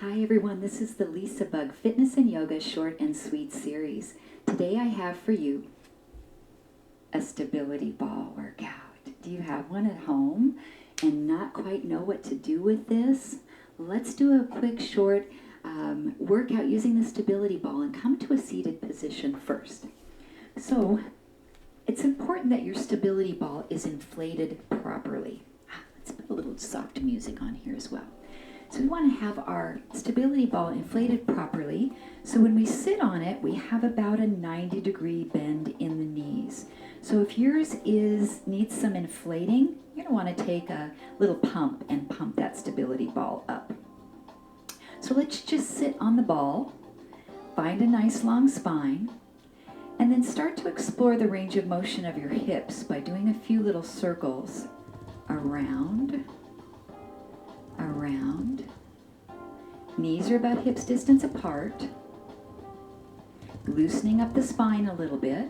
Hi everyone, this is the LisaBug Fitness and Yoga Short and Sweet series. Today I have for you a stability ball workout. Do you have one at home and not quite know what to do with this? Let's do a quick short workout using the stability ball and come to a seated position first. So it's important that your stability ball is inflated properly. Let's put a little soft music on here as well. So we want to have our stability ball inflated properly. So when we sit on it, we have about a 90-degree bend in the knees. So if yours needs some inflating, you're going to want to take a little pump and pump that stability ball up. So let's just sit on the ball, find a nice long spine, and then start to explore the range of motion of your hips by doing a few little circles around. Knees are about hips distance apart, loosening up the spine a little bit,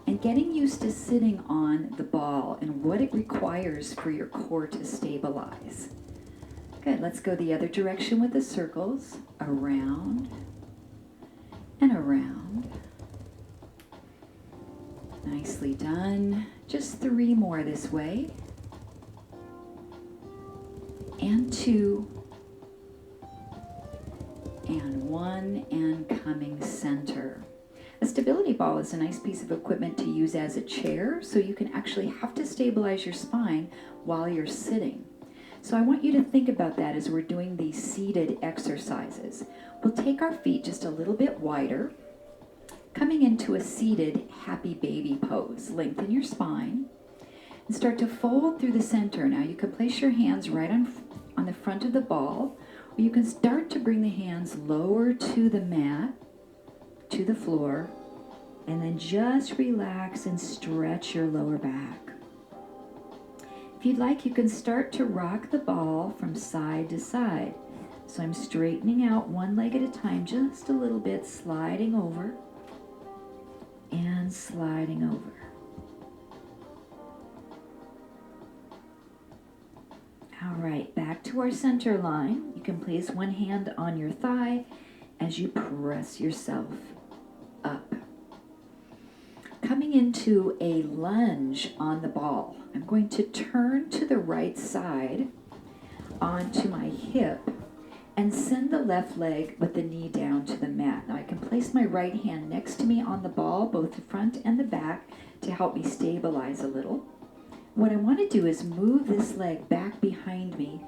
and getting used to sitting on the ball and what it requires for your core to stabilize. Good, let's go the other direction with the circles, around and around. Nicely done. Just 3 more this way. And 2, and 1, and coming center. A stability ball is a nice piece of equipment to use as a chair, so you can actually have to stabilize your spine while you're sitting. So I want you to think about that as we're doing these seated exercises. We'll take our feet just a little bit wider, coming into a seated happy baby pose. Lengthen your spine and start to fold through the center. Now you can place your hands right on the front of the ball, or you can start to bring the hands lower to the mat, to the floor, and then just relax and stretch your lower back. If you'd like, you can start to rock the ball from side to side. So I'm straightening out one leg at a time, just a little bit, sliding over and sliding over. All right, back to our center line. You can place one hand on your thigh as you press yourself up. Coming into a lunge on the ball, I'm going to turn to the right side onto my hip and send the left leg with the knee down to the mat. Now I can place my right hand next to me on the ball, both the front and the back, to help me stabilize a little. What I want to do is move this leg back behind me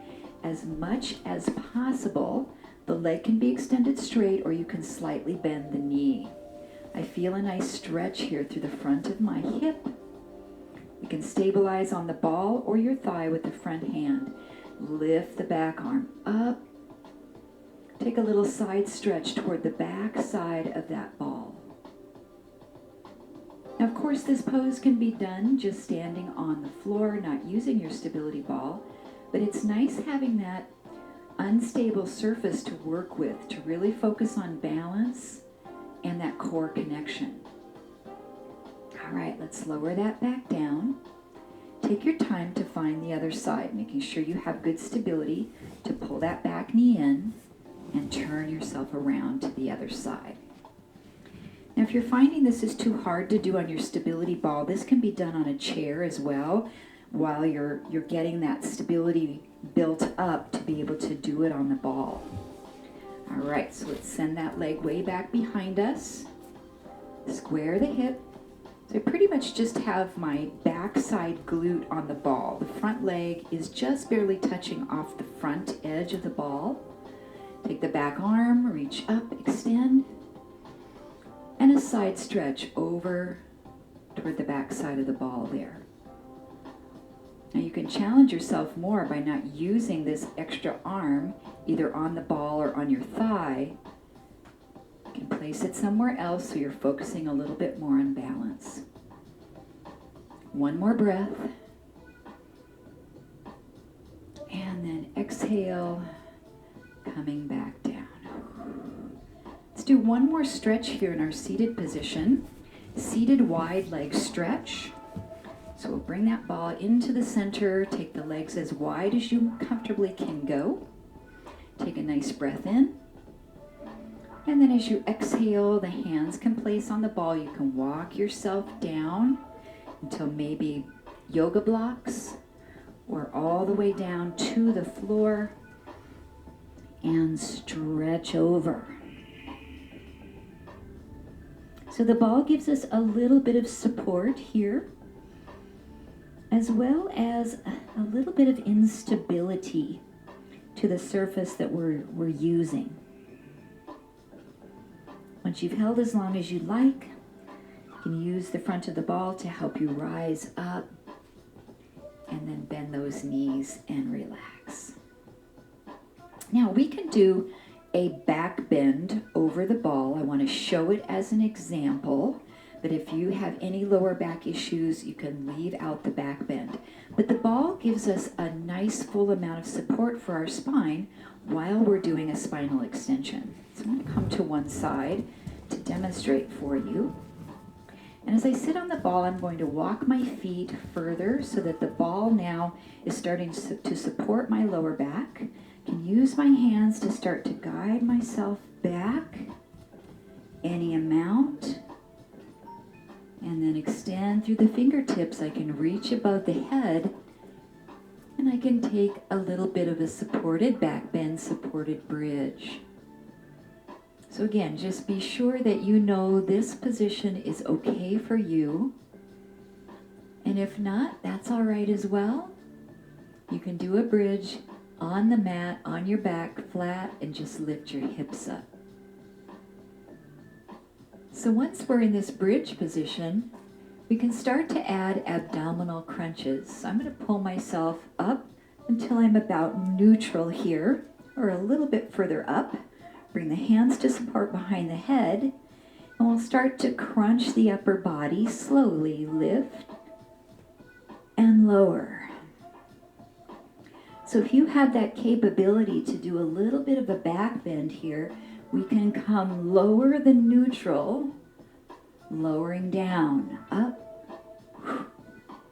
as much as possible. The leg can be extended straight, or you can slightly bend the knee. I feel a nice stretch here through the front of my hip. You can stabilize on the ball or your thigh with the front hand. Lift the back arm up. Take a little side stretch toward the back side of that ball. Now, of course, this pose can be done just standing on the floor, not using your stability ball, but it's nice having that unstable surface to work with to really focus on balance and that core connection. All right, let's lower that back down. Take your time to find the other side, making sure you have good stability to pull that back knee in and turn yourself around to the other side. Now, if you're finding this is too hard to do on your stability ball, this can be done on a chair as well while you're getting that stability built up to be able to do it on the ball. All right, so let's send that leg way back behind us. Square the hip. So I pretty much just have my backside glute on the ball. The front leg is just barely touching off the front edge of the ball. Take the back arm, reach up, extend, and a side stretch over toward the back side of the ball there. Now you can challenge yourself more by not using this extra arm either on the ball or on your thigh. You can place it somewhere else so you're focusing a little bit more on balance. One more breath. And then exhale, coming back down. Let's do one more stretch here in our seated position. Seated wide leg stretch. So we'll bring that ball into the center, take the legs as wide as you comfortably can go. Take a a nice breath in. And then as you exhale, the hands can place on the ball. You can walk yourself down until maybe yoga blocks or all the way down to the floor and stretch over. So the ball gives us a little bit of support here, as well as a little bit of instability to the surface that we're using. Once you've held as long as you like, you can use the front of the ball to help you rise up and then bend those knees and relax. Now we can do a back bend over the ball. I want to show it as an example, but if you have any lower back issues, you can leave out the back bend. But the ball gives us a nice full amount of support for our spine while we're doing a spinal extension. So I'm going to come to one side to demonstrate for you. And as I sit on the ball, I'm going to walk my feet further so that the ball now is starting to support my lower back. I can use my hands to start to guide myself back any amount, and then extend through the fingertips. I can reach above the head, and I can take a little bit of a supported back bend, supported bridge. So again, just be sure that you know this position is okay for you, and if not, that's all right as well. You can do a bridge on the mat, on your back, flat, and just lift your hips up. So once we're in this bridge position, we can start to add abdominal crunches. So I'm going to pull myself up until I'm about neutral here, or a little bit further up. Bring the hands to support behind the head, and we'll start to crunch the upper body, slowly lift and lower. So if you have that capability to do a little bit of a back bend here, we can come lower than neutral, lowering down, up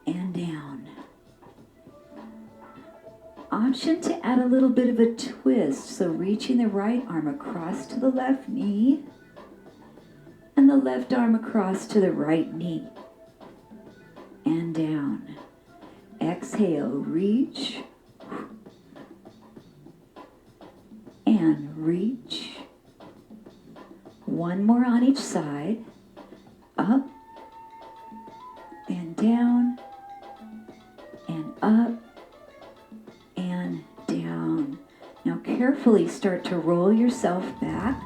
and down. Option to add a little bit of a twist, so reaching the right arm across to the left knee and the left arm across to the right knee and down. Exhale, reach and reach. One more on each side. Up and down and up and down. Now carefully start to roll yourself back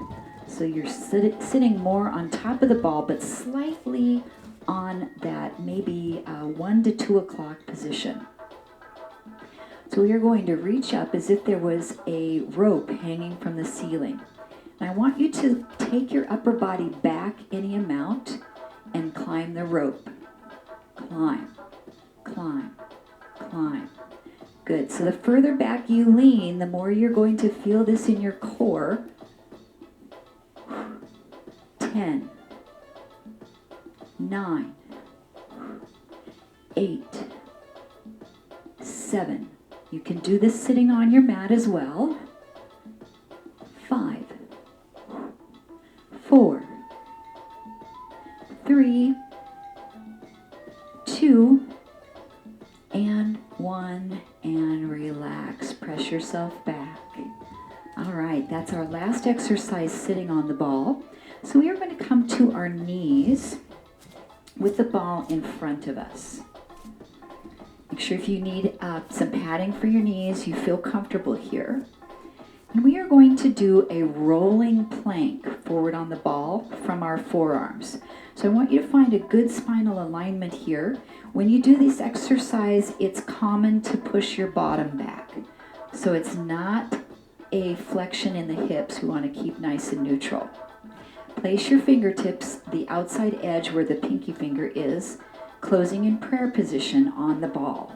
so you're sitting more on top of the ball, but slightly on that maybe 1 to 2 o'clock position. So we are going to reach up as if there was a rope hanging from the ceiling. And I want you to take your upper body back any amount and climb the rope. Climb, climb, climb. Good. So the further back you lean, the more you're going to feel this in your core. 10, 9, 8, 7. You can do this sitting on your mat as well. 5, 4, 3, 2, and 1, and relax. Press yourself back. All right, that's our last exercise sitting on the ball. So we are going to come to our knees with the ball in front of us. Make sure if you need some padding for your knees, you feel comfortable here. And we are going to do a rolling plank forward on the ball from our forearms. So I want you to find a good spinal alignment here. When you do this exercise, it's common to push your bottom back. So it's not a flexion in the hips. We want to keep nice and neutral. Place your fingertips, the outside edge where the pinky finger is, closing in prayer position on the ball.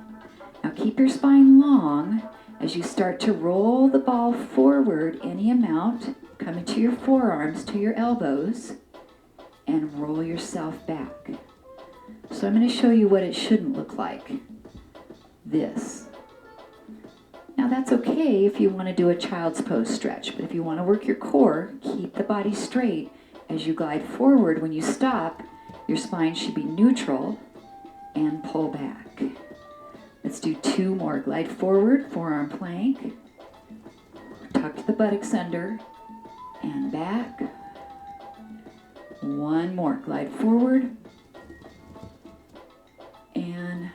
Now keep your spine long as you start to roll the ball forward any amount, coming to your forearms, to your elbows, and roll yourself back. So I'm going to show you what it shouldn't look like. This. Now that's okay if you want to do a child's pose stretch, but if you want to work your core, keep the body straight as you glide forward. When you stop, your spine should be neutral and pull back. Let's do 2 more. Glide forward, forearm plank. Tuck the buttocks under and back. 1 more. Glide forward and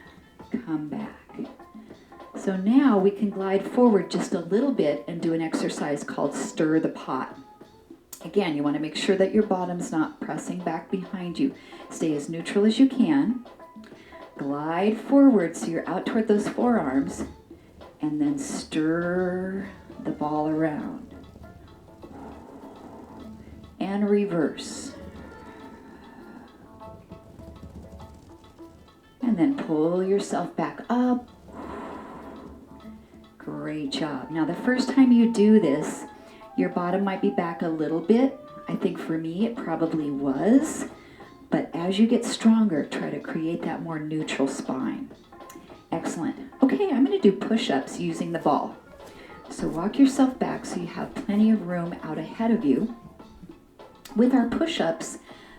come back. So now we can glide forward just a little bit and do an exercise called stir the pot. Again, you want to make sure that your bottom's not pressing back behind you. Stay as neutral as you can. Glide forward so you're out toward those forearms, and then stir the ball around. And reverse. And then pull yourself back up. Great job. Now the first time you do this, your bottom might be back a little bit. I think for me it probably was. But as you get stronger, try to create that more neutral spine. Excellent. Okay, I'm going to do push-ups using the ball. So walk yourself back so you have plenty of room out ahead of you. With our push-ups,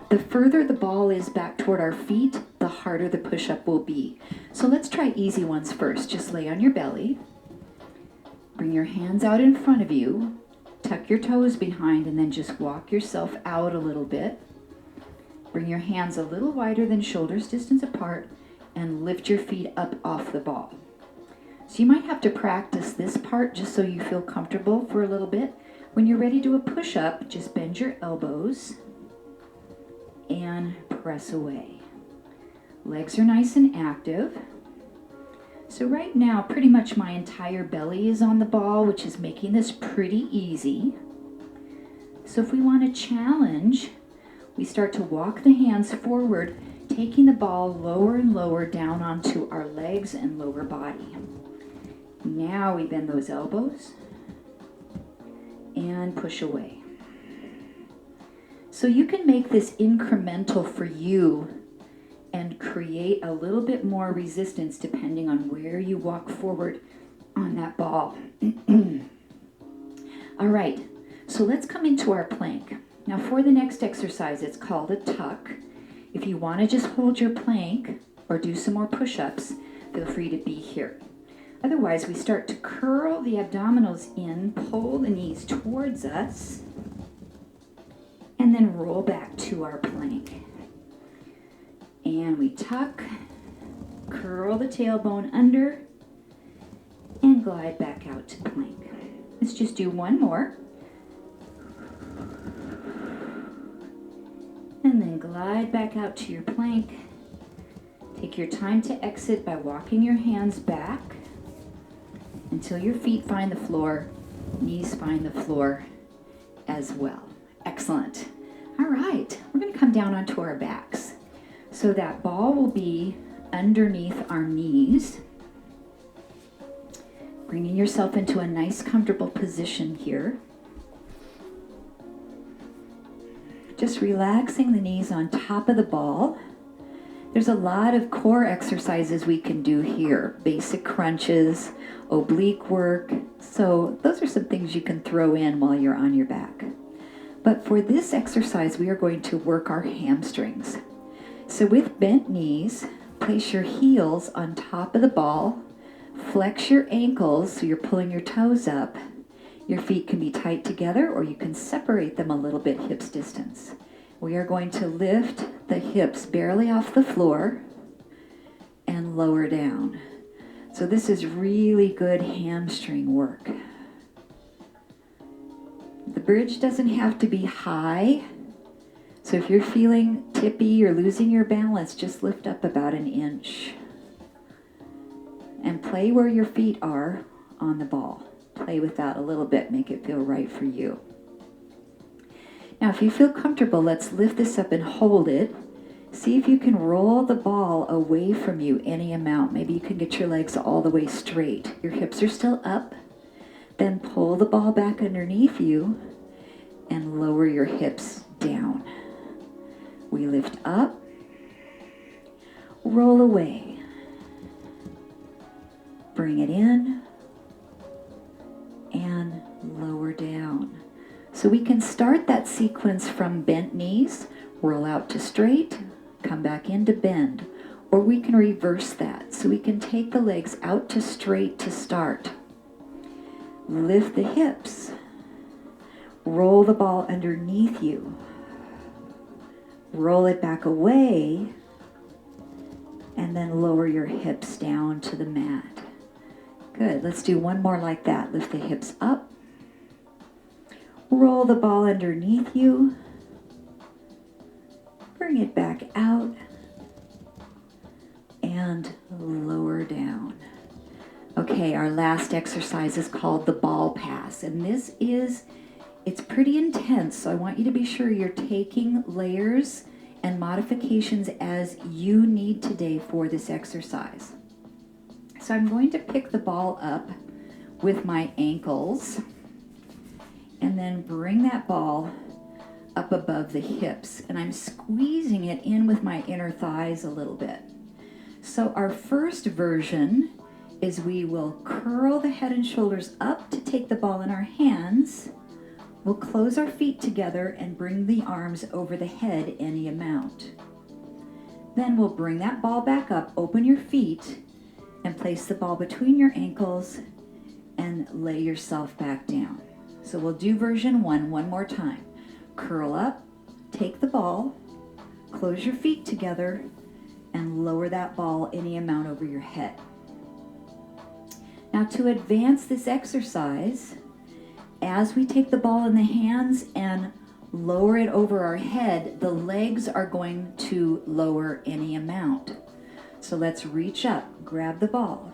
the further the ball is back toward our feet, the harder the push-up will be. So let's try easy ones first. Just lay on your belly. Bring your hands out in front of you. Tuck your toes behind and then just walk yourself out a little bit. Bring your hands a little wider than shoulders distance apart and lift your feet up off the ball. So you might have to practice this part just so you feel comfortable for a little bit. When you're ready to do a push-up, just bend your elbows and press away. Legs are nice and active. So right now, pretty much my entire belly is on the ball, which is making this pretty easy. So if we want to challenge, we start to walk the hands forward, taking the ball lower and lower down onto our legs and lower body. Now we bend those elbows and push away. So you can make this incremental for you and create a little bit more resistance depending on where you walk forward on that ball. All right, so let's come into our plank. Now for the next exercise, it's called a tuck. If you want to just hold your plank or do some more push-ups, feel free to be here. Otherwise, we start to curl the abdominals in, pull the knees towards us, and then roll back to our plank. And we tuck, curl the tailbone under, and glide back out to plank. Let's just do 1 more. And then glide back out to your plank. Take your time to exit by walking your hands back until your feet find the floor, knees find the floor as well. Excellent. All right, we're going to come down onto our backs. So that ball will be underneath our knees. Bringing yourself into a nice comfortable position here. Just relaxing the knees on top of the ball. There's a lot of core exercises we can do here. Basic crunches, oblique work. So those are some things you can throw in while you're on your back. But for this exercise, we are going to work our hamstrings. So with bent knees, place your heels on top of the ball. Flex your ankles so you're pulling your toes up. Your feet can be tight together or you can separate them a little bit hips distance. We are going to lift the hips barely off the floor and lower down. So this is really good hamstring work. The bridge doesn't have to be high. So if you're feeling tippy or losing your balance, just lift up about 1 inch. And play where your feet are on the ball. Play with that a little bit, make it feel right for you. Now if you feel comfortable, let's lift this up and hold it. See if you can roll the ball away from you any amount. Maybe you can get your legs all the way straight. Your hips are still up. Then pull the ball back underneath you and lower your hips down. We lift up, roll away. Bring it in, and lower down. So we can start that sequence from bent knees, roll out to straight, come back into bend. Or we can reverse that. So we can take the legs out to straight to start. Lift the hips. Roll the ball underneath you. Roll it back away. And then lower your hips down to the mat. Good. Let's do one more like that. Lift the hips up. Roll the ball underneath you. Bring it back out. And lower down. Okay, our last exercise is called the ball pass. And it's pretty intense. So I want you to be sure you're taking layers and modifications as you need today for this exercise. So I'm going to pick the ball up with my ankles and then bring that ball up above the hips. And I'm squeezing it in with my inner thighs a little bit. So our first version is we will curl the head and shoulders up to take the ball in our hands. We'll close our feet together and bring the arms over the head any amount. Then we'll bring that ball back up, open your feet, and place the ball between your ankles and lay yourself back down. So we'll do version one more time. Curl up, take the ball, close your feet together, and lower that ball any amount over your head. Now to advance this exercise, as we take the ball in the hands and lower it over our head, the legs are going to lower any amount. So let's reach up, grab the ball.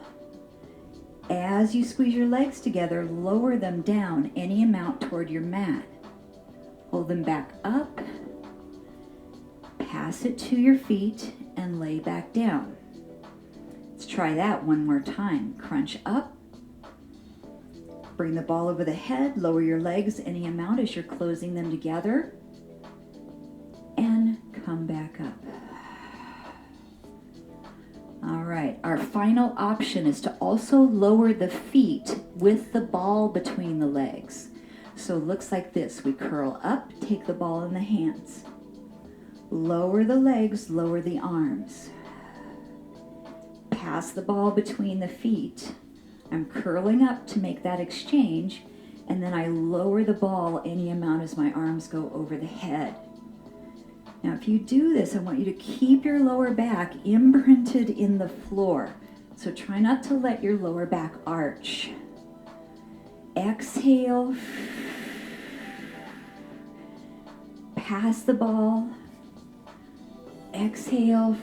As you squeeze your legs together, lower them down any amount toward your mat. Hold them back up, pass it to your feet, and lay back down. Let's try that one more time. Crunch up. Bring the ball over the head, lower your legs any amount as you're closing them together, and come back up. All right, our final option is to also lower the feet with the ball between the legs. So it looks like this. We curl up, take the ball in the hands. Lower the legs, lower the arms. Pass the ball between the feet. I'm curling up to make that exchange, and then I lower the ball any amount as my arms go over the head. Now, if you do this, I want you to keep your lower back imprinted in the floor. So try not to let your lower back arch. Exhale. Pass the ball. Exhale.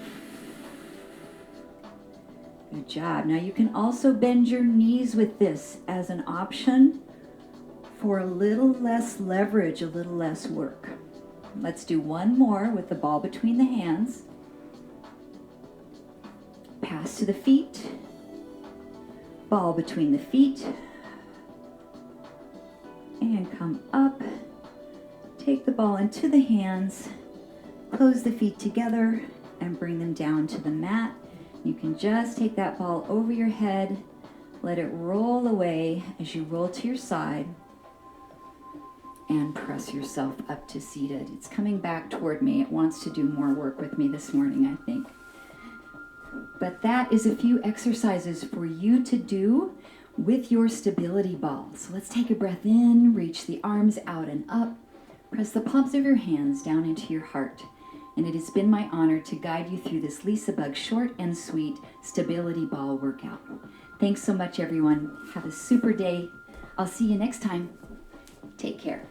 Good job. Now you can also bend your knees with this as an option for a little less leverage, a little less work. Let's do one more with the ball between the hands. Pass to the feet. Ball between the feet. And come up. Take the ball into the hands. Close the feet together and bring them down to the mat. You can just take that ball over your head, let it roll away as you roll to your side, and press yourself up to seated. It's coming back toward me. It wants to do more work with me this morning, I think. But that is a few exercises for you to do with your stability ball. So let's take a breath in, reach the arms out and up, press the palms of your hands down into your heart. And it has been my honor to guide you through this LisaBug short and sweet stability ball workout. Thanks so much, everyone. Have a super day. I'll see you next time. Take care.